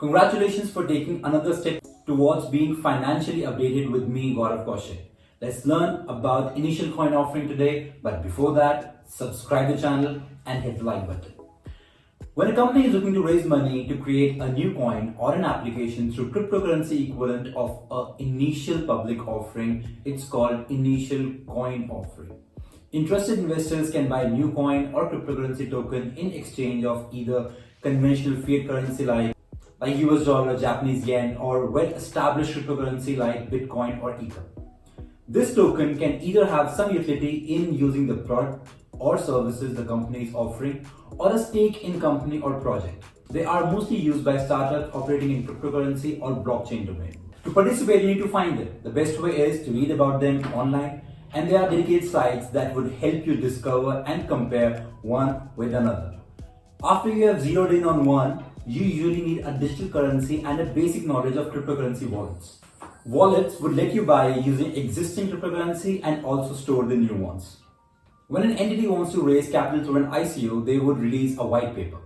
Congratulations for taking another step towards being financially updated with me, Gaurav Kaushik. Let's learn about initial coin offering today, but before that, subscribe the channel and hit the like button. When a company is looking to raise money to create a new coin or an application through cryptocurrency equivalent of an initial public offering, it's called initial coin offering. Interested investors can buy new coin or cryptocurrency token in exchange of either conventional fiat currency like US dollar, Japanese yen, or well-established cryptocurrency like Bitcoin or Ether. This token can either have some utility in using the product or services the company is offering, or a stake in company or project. They are mostly used by startups operating in cryptocurrency or blockchain domain. To participate, you need to find them. The best way is to read about them online, and there are dedicated sites that would help you discover and compare one with another. After you have zeroed in on one, you usually need a digital currency and a basic knowledge of cryptocurrency wallets. Wallets would let you buy using existing cryptocurrency and also store the new ones. When an entity wants to raise capital through an ICO, they would release a white paper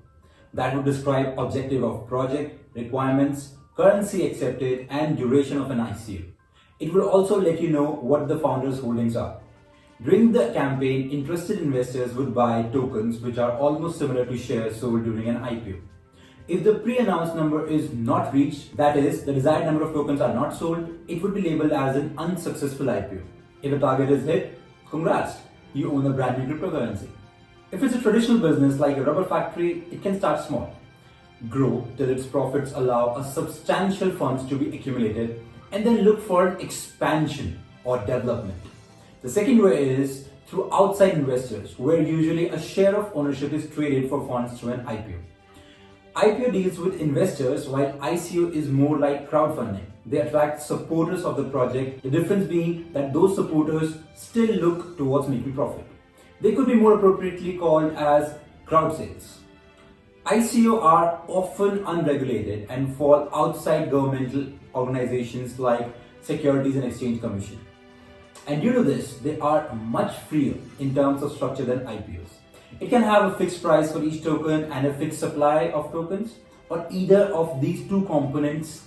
that would describe objective of project, requirements, currency accepted, and duration of an ICO. It will also let you know what the founder's holdings are. During the campaign, interested investors would buy tokens which are almost similar to shares sold during an IPO. If the pre-announced number is not reached, that is, the desired number of tokens are not sold, it would be labeled as an unsuccessful IPO. If the target is hit, congrats, you own a brand new cryptocurrency. If it's a traditional business like a rubber factory, it can start small, grow till its profits allow a substantial funds to be accumulated, and then look for expansion or development. The second way is through outside investors, where usually a share of ownership is traded for funds through an IPO. IPO deals with investors, while ICO is more like crowdfunding. They attract supporters of the project, the difference being that those supporters still look towards making profit. They could be more appropriately called as crowd sales. ICO are often unregulated and fall outside governmental organizations like Securities and Exchange Commission. And due to this, they are much freer in terms of structure than IPOs. It can have a fixed price for each token and a fixed supply of tokens, or either of these two components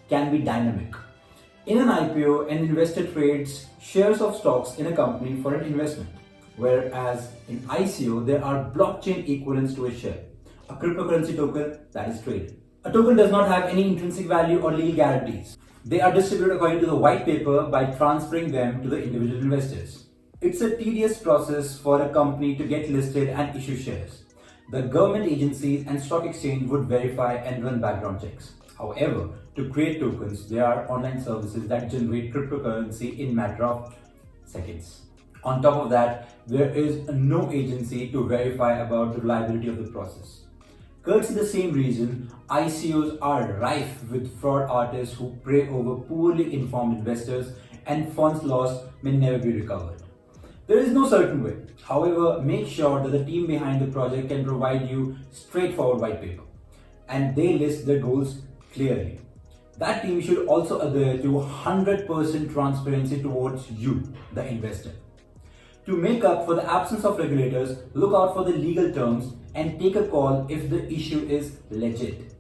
can be dynamic. In an IPO, an investor trades shares of stocks in a company for an investment, whereas in ICO, there are blockchain equivalents to a share, a cryptocurrency token that is traded. A token does not have any intrinsic value or legal guarantees. They are distributed according to the white paper by transferring them to the individual investors. It's a tedious process for a company to get listed and issue shares. The government agencies and stock exchange would verify and run background checks. However, to create tokens, there are online services that generate cryptocurrency in a matter of seconds. On top of that, there is no agency to verify about the reliability of the process. Courtesy the same reason, ICOs are rife with fraud artists who prey over poorly informed investors, and funds lost may never be recovered. There is no certain way. However, make sure that the team behind the project can provide you straightforward white paper, and they list their goals clearly. That team should also adhere to 100% transparency towards you, the investor. To make up for the absence of regulators, look out for the legal terms and take a call if the issue is legit.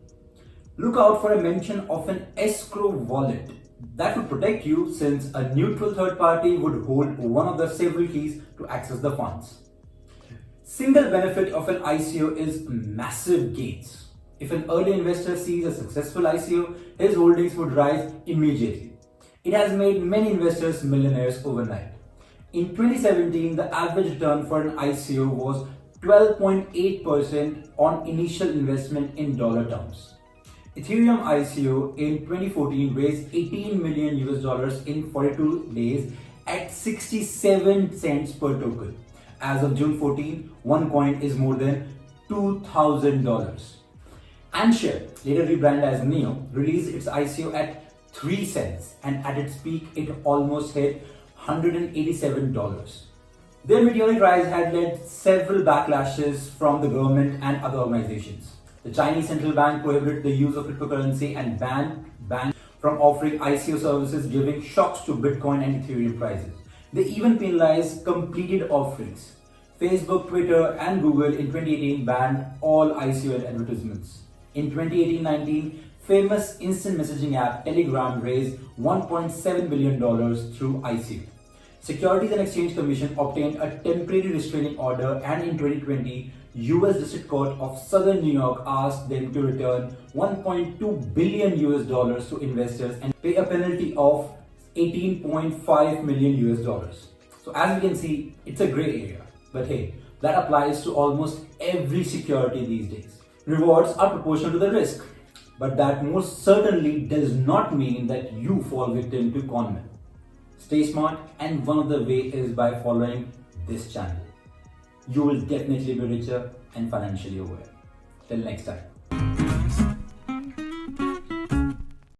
Look out for a mention of an escrow wallet. That would protect you, since a neutral third party would hold one of the several keys to access the funds. Single benefit of an ICO is massive gains. If an early investor sees a successful ICO, his holdings would rise immediately. It has made many investors millionaires overnight. In 2017, the average return for an ICO was 12.8% on initial investment in dollar terms. Ethereum ICO in 2014 raised $18 million in 42 days at 67 cents per token. As of June 14, one coin is more than $2,000. Anshare, later rebranded as Neo, released its ICO at 3 cents, and at its peak it almost hit $187. Their meteoric rise had led several backlashes from the government and other organizations. The Chinese central bank prohibited the use of cryptocurrency and banned banks from offering ICO services, giving shocks to Bitcoin and Ethereum prices. They even penalized completed offerings. Facebook, Twitter, and Google in 2018 banned all ICO advertisements. In 2018-19, famous instant messaging app Telegram raised $1.7 billion through ICO. Securities and Exchange Commission obtained a temporary restraining order, and in 2020, US District Court of Southern New York asked them to return $1.2 billion to investors and pay a penalty of $18.5 million. So as you can see, it's a gray area. But hey, that applies to almost every security these days. Rewards are proportional to the risk, but that most certainly does not mean that you fall victim to conmen. Stay smart, and one of the way is by following this channel. You will definitely be richer and financially aware. Till next time.